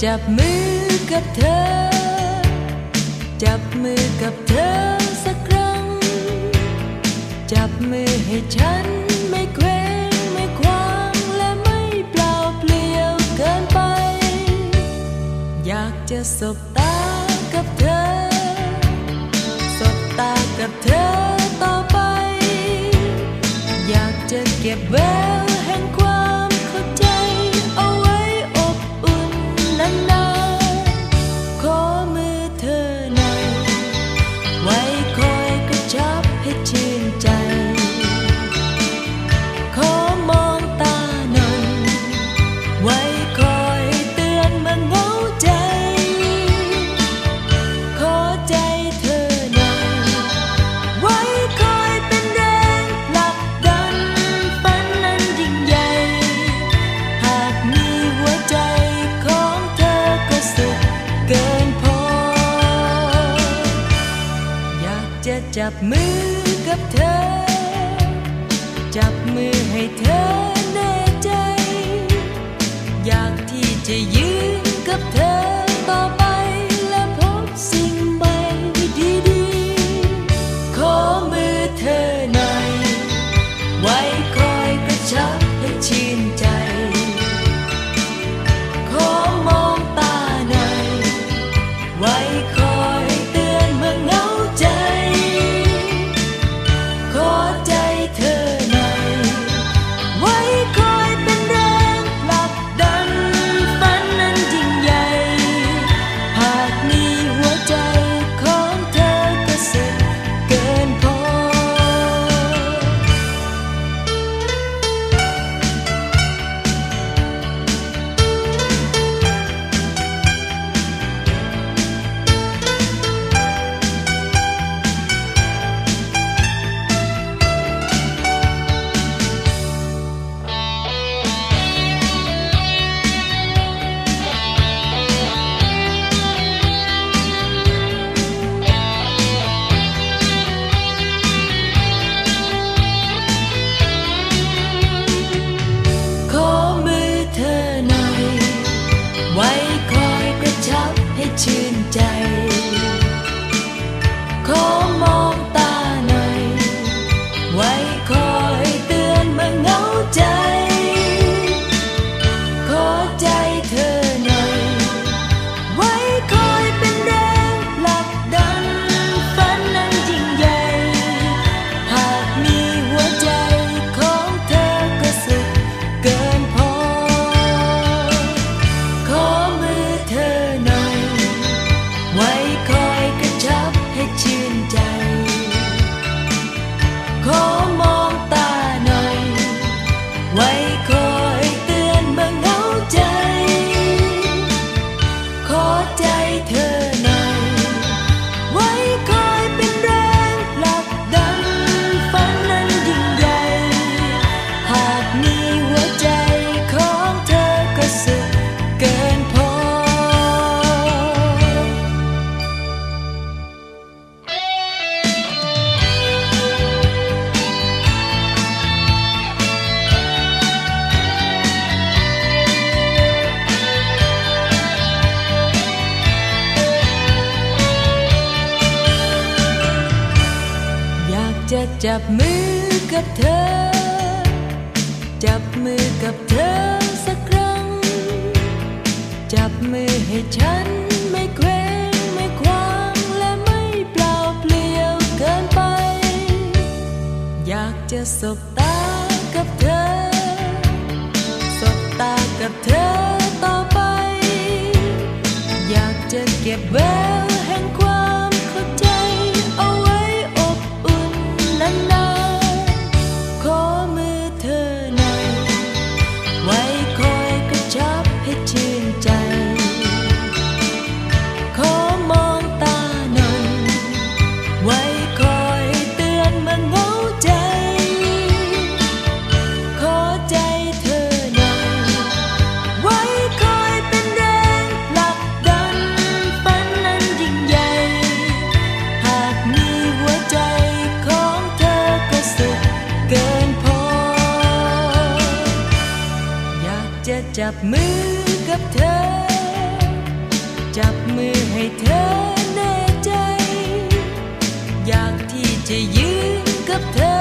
จับมือกับเธอจับมือกับเธอสักครั้งจับมือให้ฉันไม่เคว้งไม่คว้างและไม่เปล่าเปลี่ยวเกินไปอยากจะสบตากับเธอสบตากับเธอต่อไปอยากจะเก็บแววแห่งความเข้าใจเอาไว้อบอุ่นนานๆขอมือเธอหน่อยไว้คอยกระชับให้ชื่นใจขอมองตาหน่อยไว้คอยเตือนเมื่อเหงาใจขอใจเธอหน่อยไว้คอยเป็นแรงผลักดันฝันนั้นยิ่งใหญ่หากมีหัวใจของเธอก็สุขเกินพออยากจะจับมือกับเธอจับมือให้เธอแน่ใจอยากที่จะยืนกับเธอต่อไปและพบสิ่งใหม่ดีๆขอมือเธอหน่อยไว้คอยกระชับให้ชื่นใจขอมองตาหน่อยไว้คอยเตือนเมื่อเหงาใจขอใจเธอหน่อยไว้คอยเป็นแรงผลักดันฝันนั้นยิ่งใหญ่หากมีหัวใจของเธอก็สุขเกินพอขอมือเธอหน่อยไว้คอยกระชับให้ชื่นใจขอมองตาหน่อยไว้คอยเตือนเมื่อเหงาใจขอใจเธอหน่อยไว้คอยเป็นแรงผลักดันฝันนั้นยิ่งใหญ่หากมีหัวใจของเธอก็สุขเกินพอขอมือเธอหน่อยไว้คอยกระชับให้ชื่นใจขอมองตาหน่อยไว้คอยเตือนเมื่อเหงาใจขอใจเธอหน่อยไว้คอยเป็นแรงผลักดันฝันนั้นยิ่งใหญ่หากมีหัวใจของเธอก็สุขเกินพออยากจะจับมือกับเธอจับมือกับเธอสักครั้งจับมือให้ฉันไม่เคว้งไม่คว้างและไม่เปล่าเปลี่ยวเกินไปอยากจะสบตากับเธอสบตากับเธอต่อไปอยากจะเก็บแววแห่งความเข้าใจเอาไว้อบอุ่นนานๆขอมือเธอหน่อยไว้คอยกระชับให้ชื่นใจขอมองตาหน่อยไว้คอยเตือนเมื่อเหงาใจขอใจเธอหน่อยไว้คอยเป็นแรงผลักดันฝันนั้นยิ่งใหญ่หากมีหัวใจของเธอก็สุขเกินพออยากจะจับมือกับเธอ จับมือให้เธอแน่ใจอยากที่จะยืนกับเธอ